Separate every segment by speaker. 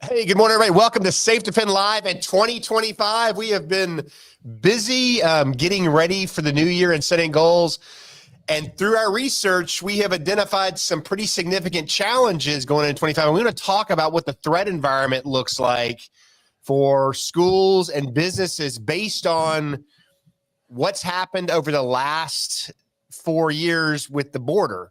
Speaker 1: Hey, good morning, everybody. Welcome to SafeDefend Live in 2025. We have been busy getting ready for the new year and setting goals. And through our research, we have identified some pretty significant challenges going into 25. And we're going to talk about what the threat environment looks like for schools and businesses based on what's happened over the last 4 years with the border.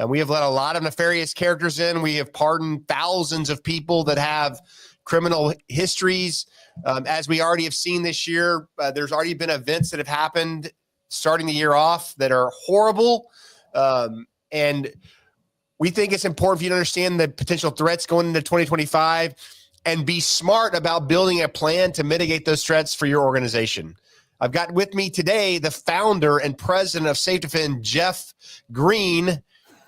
Speaker 1: We have let a lot of nefarious characters in. We have pardoned thousands of people that have criminal histories. As we already have seen this year, there's already been events that have happened starting the year off that are horrible. And we think it's important for you to understand the potential threats going into 2025 and be smart about building a plan to mitigate those threats for your organization. I've got with me today the founder and president of SafeDefend, Jeff Green.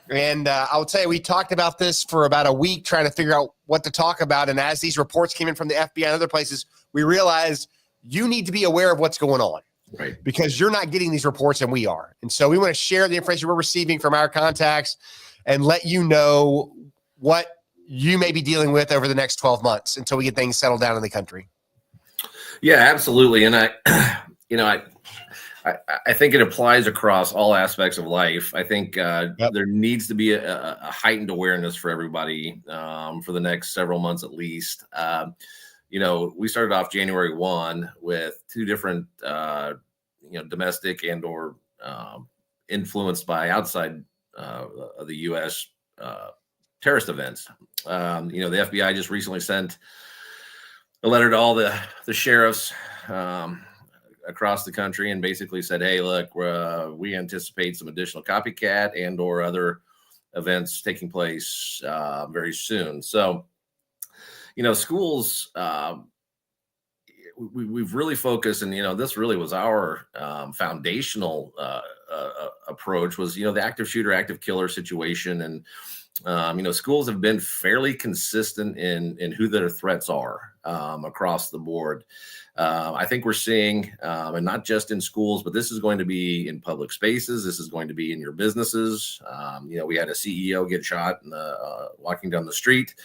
Speaker 1: And I'll tell you, we talked about this for about a week trying to figure out what to talk about. And as these reports came in from the FBI and other places, we realized you need to be aware of what's going on. Right. Because you're not getting these reports and we are. And so we want to share the information we're receiving from our contacts and let you know what you may be dealing with over the next 12 months until we get things settled down in the country.
Speaker 2: Yeah, absolutely. And I think it applies across all aspects of life. I think there needs to be a heightened awareness for everybody for the next several months at least. We started off January 1 with two different, domestic and or influenced by outside of the U.S. Terrorist events. The FBI just recently sent a letter to all the sheriffs across the country and basically said, hey, look, we anticipate some additional copycat and or other events taking place very soon. So, schools, we've really focused, and, this really was our foundational approach was, the active shooter, active killer situation. And, schools have been fairly consistent in who their threats are across the board. I think we're seeing, and not just in schools, but this is going to be in public spaces. This is going to be in your businesses. We had a CEO get shot walking down the street.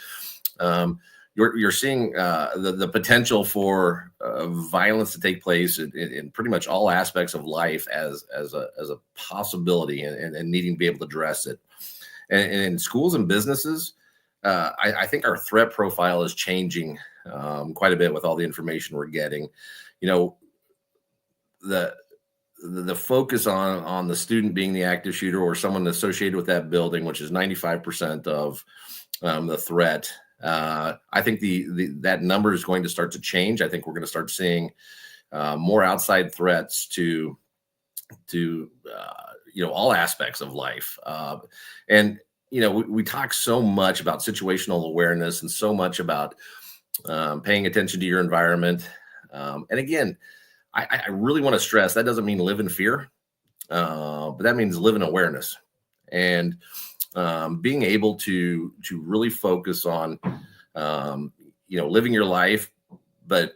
Speaker 2: You're seeing the potential for violence to take place in pretty much all aspects of life as a possibility and needing to be able to address it. And in schools and businesses, I think our threat profile is changing quite a bit with all the information we're getting. The focus on the student being the active shooter or someone associated with that building, which is 95% of the threat. I think that number is going to start to change. I think we're going to start seeing more outside threats to all aspects of life. We talk so much about situational awareness and so much about paying attention to your environment. And again, I really want to stress that doesn't mean live in fear, but that means live in awareness and being able to really focus on, living your life, but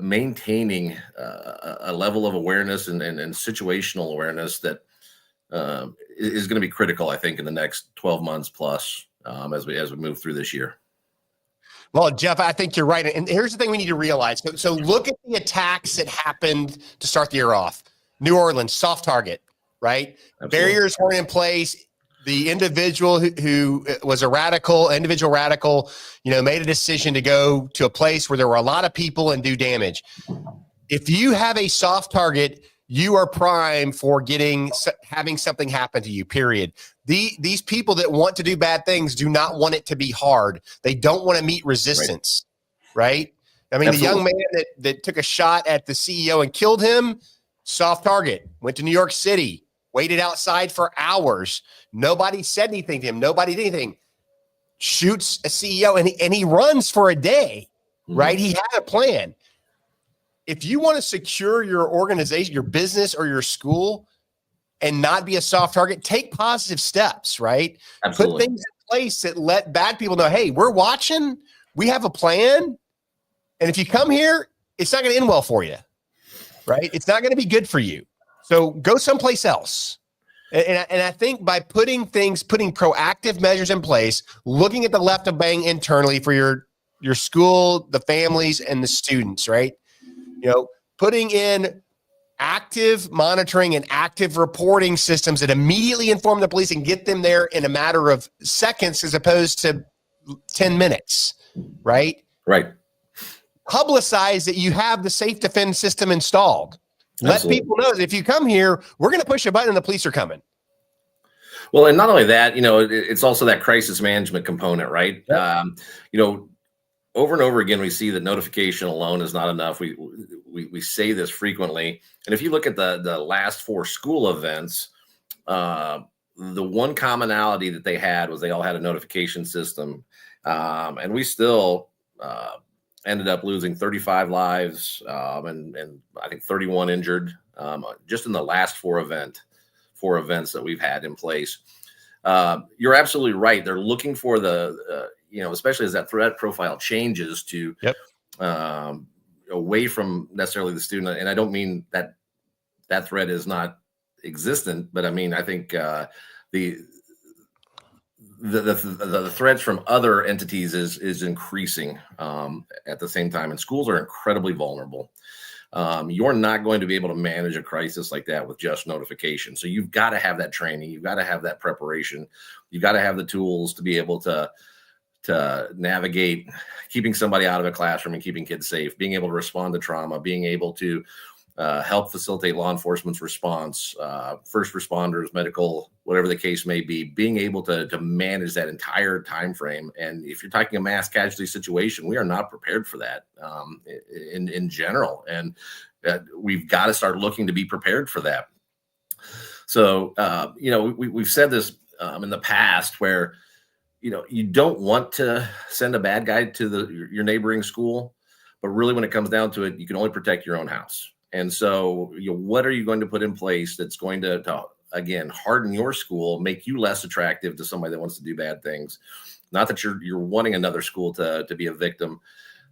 Speaker 2: maintaining a level of awareness and situational awareness that is going to be critical, I think, in the next 12 months plus as we move through this year.
Speaker 1: Well, Jeff, I think you're right. And here's the thing we need to realize. So look at the attacks that happened to start the year off. New Orleans, soft target, right? Absolutely. Barriers weren't in place. The individual who was individual radical, made a decision to go to a place where there were a lot of people and do damage. If you have a soft target, you are prime for having something happen to you, period. These people that want to do bad things do not want it to be hard. They don't want to meet resistance, right? I mean, Absolutely. The young man that took a shot at the CEO and killed him, soft target, went to New York City, waited outside for hours. Nobody said anything to him. Nobody did anything. Shoots a CEO and he runs for a day, right? He had a plan. If you want to secure your organization, your business, or your school and not be a soft target, take positive steps, right? Absolutely. Put things in place that let bad people know, hey, we're watching, we have a plan. And if you come here, it's not going to end well for you, right? It's not going to be good for you. So go someplace else. And I think by putting proactive measures in place, looking at the left of bang internally for your school, the families, and the students, right? Putting in active monitoring and active reporting systems that immediately inform the police and get them there in a matter of seconds as opposed to 10 minutes, right?
Speaker 2: Right.
Speaker 1: Publicize that you have the SafeDefend system installed. Let people know that if you come here, we're going to push a button and the police are coming.
Speaker 2: Well, and not only that, it's also that crisis management component, right?
Speaker 1: Yep.
Speaker 2: Over and over again, we see that notification alone is not enough. We say this frequently. And if you look at the last 4 school events, the one commonality that they had was they all had a notification system. And we still ended up losing 35 lives and I think 31 injured just in the last 4 events that we've had in place. You're absolutely right. They're looking for especially as that threat profile changes to away from necessarily the student. And I don't mean that threat is not existent, but I mean, I think the threats from other entities is increasing at the same time, and schools are incredibly vulnerable. You're not going to be able to manage a crisis like that with just notification. So you've got to have that training. You've got to have that preparation. You've got to have the tools to be able to navigate keeping somebody out of a classroom and keeping kids safe, being able to respond to trauma, being able to help facilitate law enforcement's response, first responders, medical, whatever the case may be, being able to manage that entire time frame. And if you're talking a mass casualty situation, we are not prepared for that in general. And we've got to start looking to be prepared for that. So, we've said this in the past where, you don't want to send a bad guy to your neighboring school, but really when it comes down to it, you can only protect your own house. And so, what are you going to put in place that's going to again, harden your school, make you less attractive to somebody that wants to do bad things? Not that you're wanting another school to be a victim,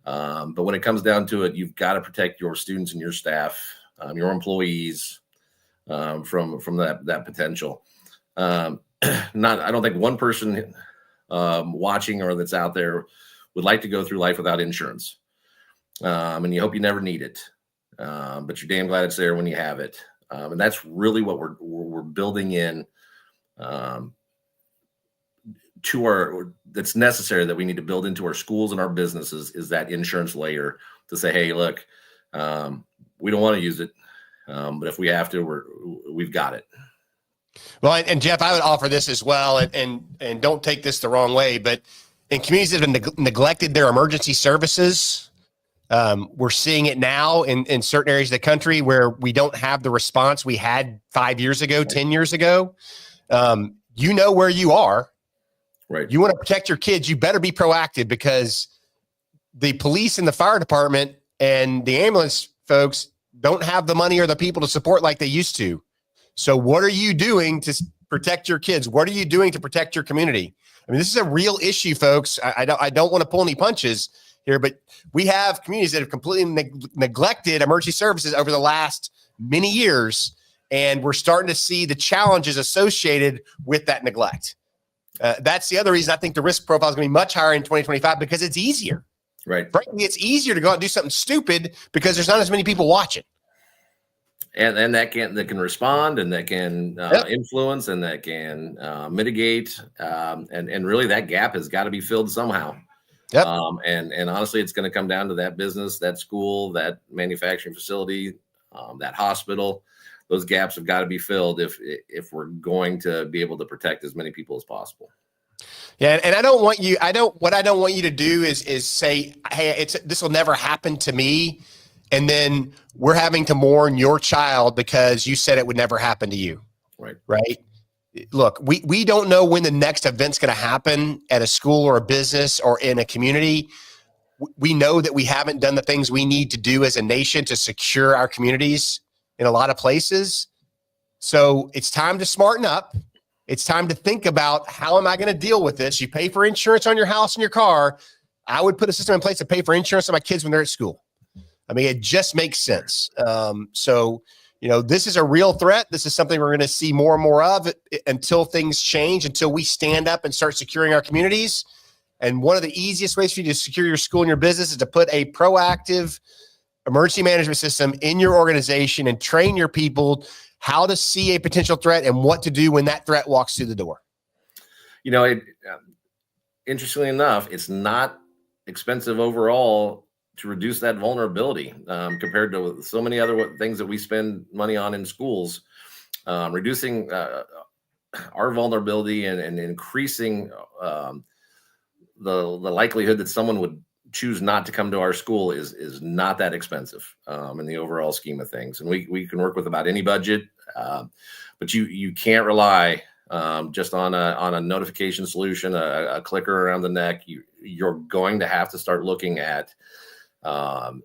Speaker 2: but when it comes down to it, you've got to protect your students and your staff, your employees from that potential. I don't think one person watching or that's out there would like to go through life without insurance, and you hope you never need it. But you're damn glad it's there when you have it. And that's really what we're building in that's necessary, that we need to build into our schools and our businesses, is that insurance layer to say, hey, look, we don't want to use it, but if we have to, we've got it.
Speaker 1: Well, and Jeff, I would offer this as well, and don't take this the wrong way, but in communities that have neglected their emergency services, we're seeing it now in certain areas of the country where we don't have the response we had 5 years ago, 10 years ago. Where you are.
Speaker 2: Right.
Speaker 1: You want to protect your kids, you better be proactive, because the police and the fire department and the ambulance folks don't have the money or the people to support like they used to. So what are you doing to protect your kids? What are you doing to protect your community? I mean, this is a real issue, folks. I don't want to pull any punches here, but we have communities that have completely neglected emergency services over the last many years, and we're starting to see the challenges associated with that neglect. That's the other reason I think the risk profile is going to be much higher in 2025, because it's easier.
Speaker 2: Right.
Speaker 1: Frankly, it's easier to go out and do something stupid because there's not as many people watching.
Speaker 2: And that can respond, and that can influence, and that can mitigate. And really that gap has got to be filled somehow.
Speaker 1: Yep.
Speaker 2: And honestly, it's going to come down to that business, that school, that manufacturing facility, that hospital. Those gaps have got to be filled if we're going to be able to protect as many people as possible.
Speaker 1: Yeah, and what I don't want you to do is say, hey, this will never happen to me, and then we're having to mourn your child because you said it would never happen to you. Right. Look, we don't know when the next event's going to happen at a school or a business or in a community. We know that we haven't done the things we need to do as a nation to secure our communities in a lot of places. So it's time to smarten up. It's time to think about, how am I going to deal with this? You pay for insurance on your house and your car. I would put a system in place to pay for insurance on my kids when they're at school. I mean, it just makes sense. So, This is a real threat. This is something we're going to see more and more of until things change, until we stand up and start securing our communities. And one of the easiest ways for you to secure your school and your business is to put a proactive emergency management system in your organization and train your people how to see a potential threat and what to do when that threat walks through the door.
Speaker 2: Interestingly enough, it's not expensive overall to reduce that vulnerability compared to so many other things that we spend money on in schools. Reducing our vulnerability and increasing the likelihood that someone would choose not to come to our school is not that expensive in the overall scheme of things. And we can work with about any budget, but you can't rely just on a notification solution, a clicker around the neck. You're going to have to start looking at the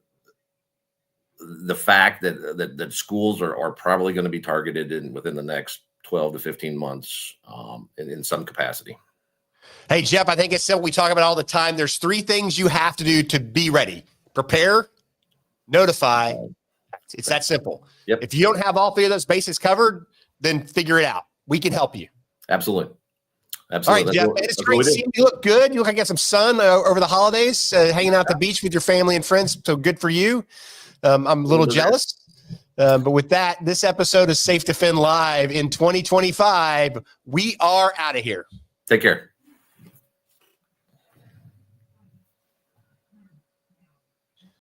Speaker 2: fact that schools are probably going to be targeted within the next 12 to 15 months in some capacity.
Speaker 1: Hey, Jeff, I think it's simple. We talk about it all the time. There's 3 things you have to do to be ready: prepare, notify. It's that simple.
Speaker 2: Yep.
Speaker 1: If you don't have all 3 of those bases covered, then figure it out. We can help you.
Speaker 2: Absolutely.
Speaker 1: All right, Jeff, it's great seeing you. Look good. You look like you got some sun over the holidays, hanging out at the beach with your family and friends. So good for you. I'm a little jealous. But with that, this episode is Safe Defend Live in 2025. We are out of here.
Speaker 2: Take care.